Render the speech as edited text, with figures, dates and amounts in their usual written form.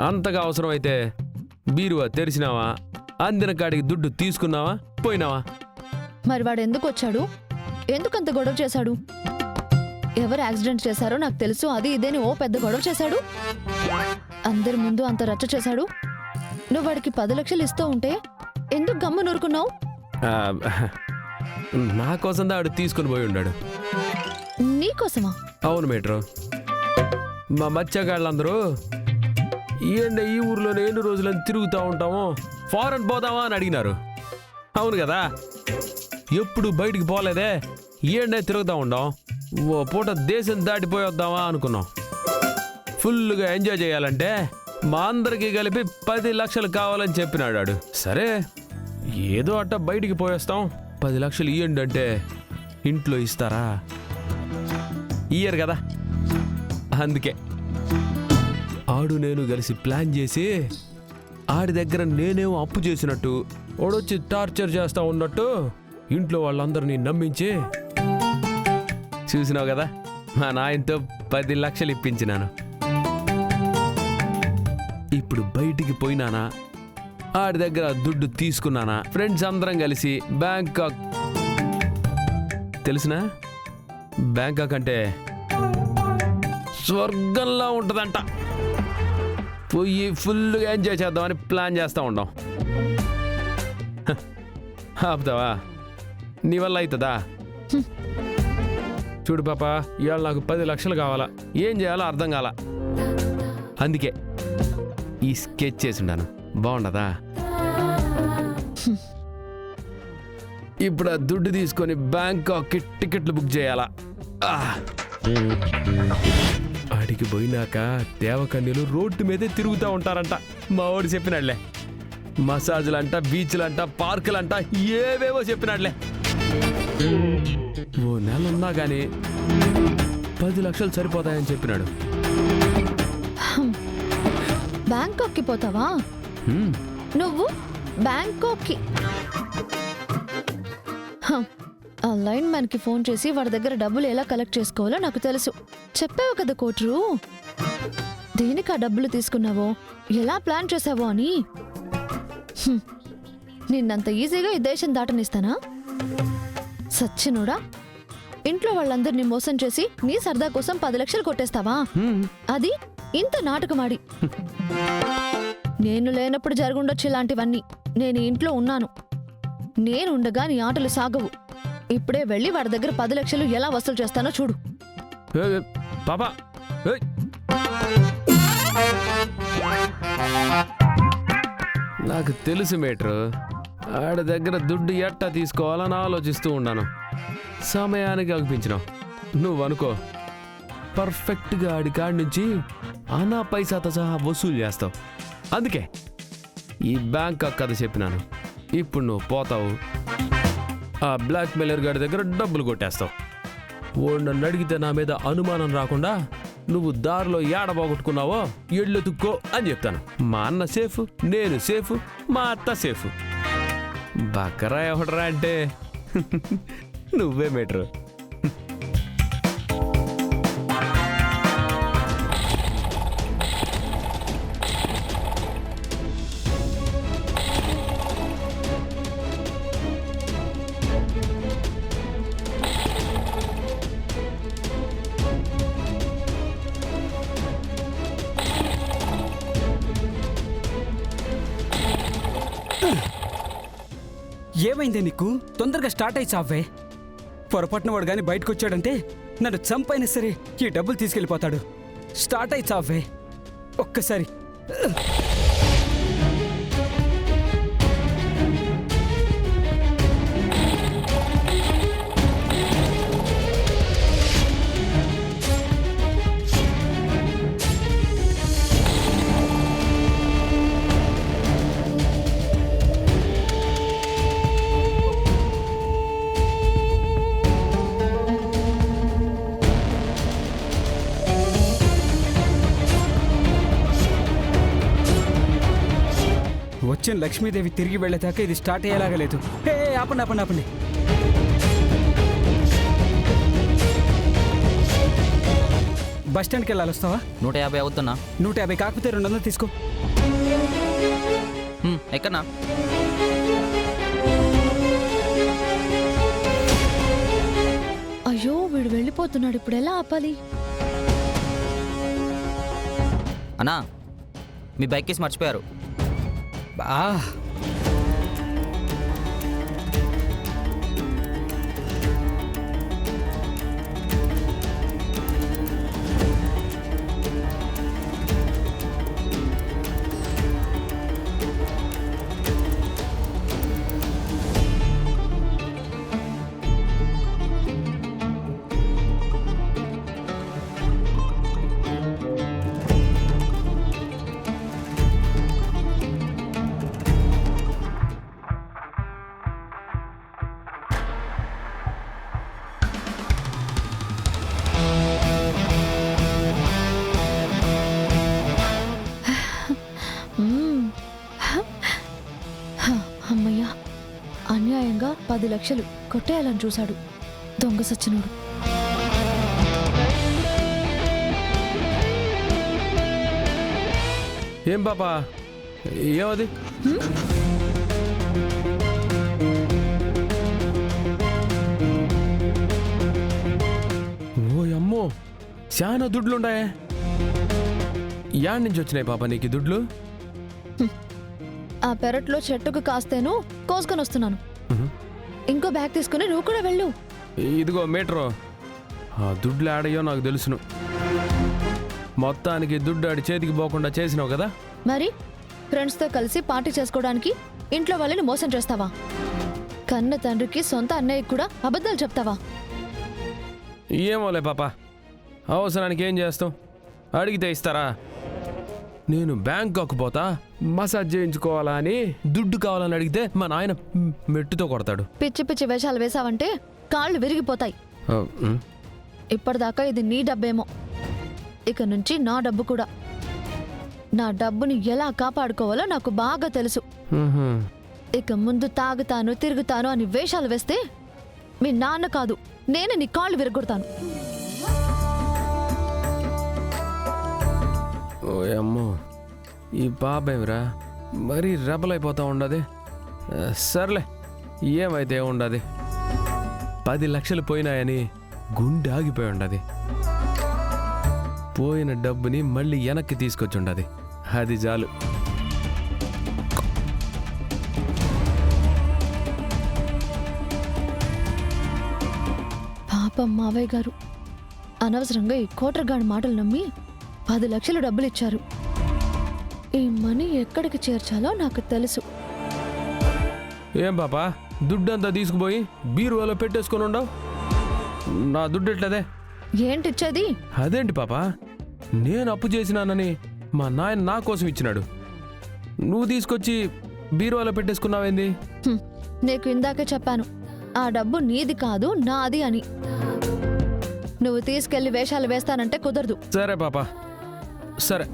అంతగా అవసరమైతే బీరువా తెరిచినావా, అందిన కాడికి దుడ్డు తీసుకున్నావా, పోయినావా? మరి వాడు ఎందుకు వచ్చాడు? ఎందుకంత గొడవ చేశాడు? ఎవరు యాక్సిడెంట్ చేశారో నాకు తెలుసు, అది ఇదేని ఓ పెద్ద గొడవ చేశాడు. అందరి ముందు అంత రచ్చ చేశాడు. నువ్వు వాడికి 10 లక్షలు ఇస్తూ ఉంటే ఎందుకు గమ్ము నూరుకున్నావు? నా కోసం ఆడు తీసుకుని పోయి ఉన్నాడు. నీకోసమా? అవును మేట్రో. మా మత్స్యగాళ్ళందరూ ఏంటి ఈ ఊర్లోనే ఎన్ని రోజులని తిరుగుతూ ఉంటామో, ఫారెన్ పోదామా అని అడిగినారు. అవును కదా, ఎప్పుడు బయటికి పోలేదే, ఏండే తిరుగుతూ ఉండాం, ఓ పూట దేశం దాటిపోయి వద్దామా అనుకున్నాం. ఫుల్గా ఎంజాయ్ చేయాలంటే మా అందరికీ కలిపి 10 లక్షలు కావాలని చెప్పినాడు వాడు. సరే ఏదో అట్ట బయటికి పోయేస్తాం, 10 లక్షలు ఇయ్యండి అంటే ఇంట్లో ఇస్తారా? ఇయ్యరు కదా. అందుకే ఆడు నేను కలిసి ప్లాన్ చేసి ఆడి దగ్గర నేనేమో అప్పు చేసినట్టు, వాడొచ్చి టార్చర్ చేస్తా ఉన్నట్టు ఇంట్లో వాళ్ళందరినీ నమ్మించి, చూసినావు కదా మా నాయనతో 10 లక్షలు ఇప్పించినాను. ఇప్పుడు బయటికి పోయినానా, ఆడి దగ్గర దుడ్డు తీసుకున్నానా, ఫ్రెండ్స్ అందరం కలిసి బ్యాంకాక్, తెలిసినా బ్యాంకాక్ అంటే స్వర్గంలా ఉంటుందంట, పోయి ఫుల్గా ఎంజాయ్ చేద్దామని ప్లాన్ చేస్తూ ఉండం. ఆపుతావా? నీ వల్ల అవుతుందా? చూడు పాప, ఇవాళ నాకు 10 లక్షలు కావాలా, ఏం చేయాలో అర్థం కాల. అందుకే ఈ స్కెచ్ చేసిండాను. బాగుండదా? ఇప్పుడు ఆ దుడ్డు తీసుకొని బ్యాంకాక్కి టికెట్లు బుక్ చేయాలా? అడిగి పోయినాక దేవకన్యలు రోడ్డు మీదే తిరుగుతూ ఉంటారంట. మా వాడు చెప్పినాడులే. మసాజులంట, బీచ్లంట, పార్కులంట, ఏవేవో చెప్పినాడులే. ఓ నెల ఉన్నా గానీ 10 లక్షలు సరిపోతాయని చెప్పినాడు. బ్యాంకాక్కి పోతావా నువ్వు? బ్యాంకాక్కి ఆ లైన్ మ్యాన్ కి ఫోన్ చేసి వాడి దగ్గర డబ్బులు ఎలా కలెక్ట్ చేసుకోవాలో నాకు తెలుసు. చెప్పావు కదా కోట్రు, దేనికి ఆ డబ్బులు తీసుకున్నావో, ఎలా ప్లాన్ చేసావో అని. నిన్నంత ఈజీగా ఈ దేశం దాటనిస్తానా? సచ్చినోడా, ఇంట్లో వాళ్ళందరినీ మోసం చేసి నీ సరదా కోసం 10 లక్షలు కొట్టేస్తావా? అది ఇంత నాటకమాడి. నేను లేనప్పుడు జరుగుండొచ్చు ఇలాంటివన్నీ. నేను ఇంట్లో ఉన్నాను. నేను ఉండగా నీ ఆటలు సాగవు. ఇప్పుడే వెళ్ళి వాడి దగ్గర 10 లక్షలు ఎలా వసూలు చేస్తానో చూడు. పాపా, నాకు తెలుసు మేట్రు, ఆడి దగ్గర దుడ్డు ఎట్టా తీసుకోవాలని ఆలోచిస్తూ ఉన్నాను. సమయానికి అనిపించినావు. నువ్వు అనుకో, పర్ఫెక్ట్గా ఆడి కాడి నుంచి అనా పైసాతో సహా వసూలు చేస్తావు. అందుకే ఈ బ్యాంకాక్ కథ చెప్పినాను. ఇప్పుడు నువ్వు పోతావు, ఆ బ్లాక్ మెయిలర్ గారి దగ్గర డబ్బులు కొట్టేస్తావు. ఓ నన్ను అడిగితే నా మీద అనుమానం రాకుండా నువ్వు దారిలో ఏడ పోగొట్టుకున్నావో ఎళ్ళెతుక్కో అని చెప్తాను. మా అన్న సేఫ్, నేను సేఫ్, మా అత్త సేఫ్. బకరా ఎవడరా అంటే నువ్వే మేటరు. ఏమైందే నీకు? తొందరగా స్టార్ట్ అయ్యి చావే. పొరపాటున వాడు కానీ బయటకు వచ్చాడంటే నన్ను చంపైనా సరే ఈ డబ్బులు తీసుకెళ్ళిపోతాడు. స్టార్ట్ అయ్యి చావే ఒక్కసారి. వచ్చిన లక్ష్మీదేవి తిరిగి వెళ్ళేదాకా ఇది స్టార్ట్ అయ్యేలాగా లేదు. హే, ఆపండి ఆపండి ఆపండి. బస్ స్టాండ్కి వెళ్ళాలి, వస్తావా? 150 అవుతున్నా. 150 కాకపోతే 200 తీసుకో. ఎక్కన్నా? అయ్యో వీడు వెళ్ళిపోతున్నాడు, ఇప్పుడు ఎలా ఆపాలి? అన్నా మీ బైక్ కేసి మర్చిపోయారు. బా అమ్మయ్యా, అన్యాయంగా 10 లక్షలు కొట్టేయాలని చూశాడు దొంగ సచ్చినోడు. ఏం పాపా, ఏమది? ఓ అమ్మో, చాలా దుడ్లుండాయే. యాడ్ నుంచి వచ్చినాయి పాపా నీకు ఈ దుడ్లు? ఆ పెరట్లో చెట్టుకు కాస్తేను కోసుకొని వస్తున్నాను. ఇంకో బ్యాగ్ తీసుకుని నువ్వు కూడా వెళ్ళు. ఇదిగో మీటరు, ఆ దుడ్లు ఆడయ్యో నాకు తెలుసును. మొత్తానికి దుడ్డు ఆడి చేతికి పోకుండా చేసినావు కదా. మరి ఫ్రెండ్స్తో కలిసి పార్టీ చేసుకోవడానికి ఇంట్లో వాళ్ళని మోసం చేస్తావా? కన్న తండ్రికి సొంత అన్నయ్యకి కూడా అబద్ధాలు చెప్తావా? ఏమోలే పాప, అవసరానికి ఏం చేస్తాం, అడిగితే ఇస్తారా? నేను బ్యాంకాక్ పోతా మసాజ్ చేయించుకోవాలా అని దుడ్డు కావాలని అడిగితే మా నాయన మెట్టుతో కొడతాడు. పిచ్చి పిచ్చి వేషాలు వేసావంటే కాళ్ళు విరిగిపోతాయి. ఇప్పటిదాకా ఇది నీ డబ్బేమో, ఇక నుంచి నా డబ్బు కూడా. నా డబ్బుని ఎలా కాపాడుకోవాలో నాకు బాగా తెలుసు. ఇక ముందు తాగుతాను తిరుగుతాను అని వేషాలు వేస్తే మీ నాన్న కాదు నేనే నీ కాళ్ళు విరగొడతాను. ఓ అమ్మో, ఈ పాపేమిరా మరీ రెబలైపోతా ఉండదు. సర్లే, ఏమైతే ఉండదు. 10 లక్షలు పోయినాయని గుండె ఆగిపోయి ఉండదు. పోయిన డబ్బుని మళ్ళీ వెనక్కి తీసుకొచ్చి ఉండదు, అది చాలు. పాపం మావయ్య గారు అనవసరంగా ఈ కోటరగాడి మాటలు నమ్మి 10 లక్షలు డబ్బులు ఇచ్చారు. ఈ మనీ ఎక్కడికి చేర్చాలో నాకు తెలుసు. ఏం పాపా, దుడ్డంతా తీసుకుపోయి బీరువాలో పెట్టేసుకొని ఉండవు? నా దుడ్డు ఎట్లదే? ఏంటిచ్చేది? అదేంటి పాపా, నేను అప్పు చేసినానని మా నాయన నా కోసం ఇచ్చినాడు, నువ్వు తీసుకొచ్చి బీరువాలో పెట్టేసుకున్నావేంది? నీకు ఇందాకే చెప్పాను, ఆ డబ్బు నీది కాదు నాది అని. నువ్వు తీసుకెళ్లి వేషాలు వేస్తానంటే కుదరదు. సరే పాపా, సరే.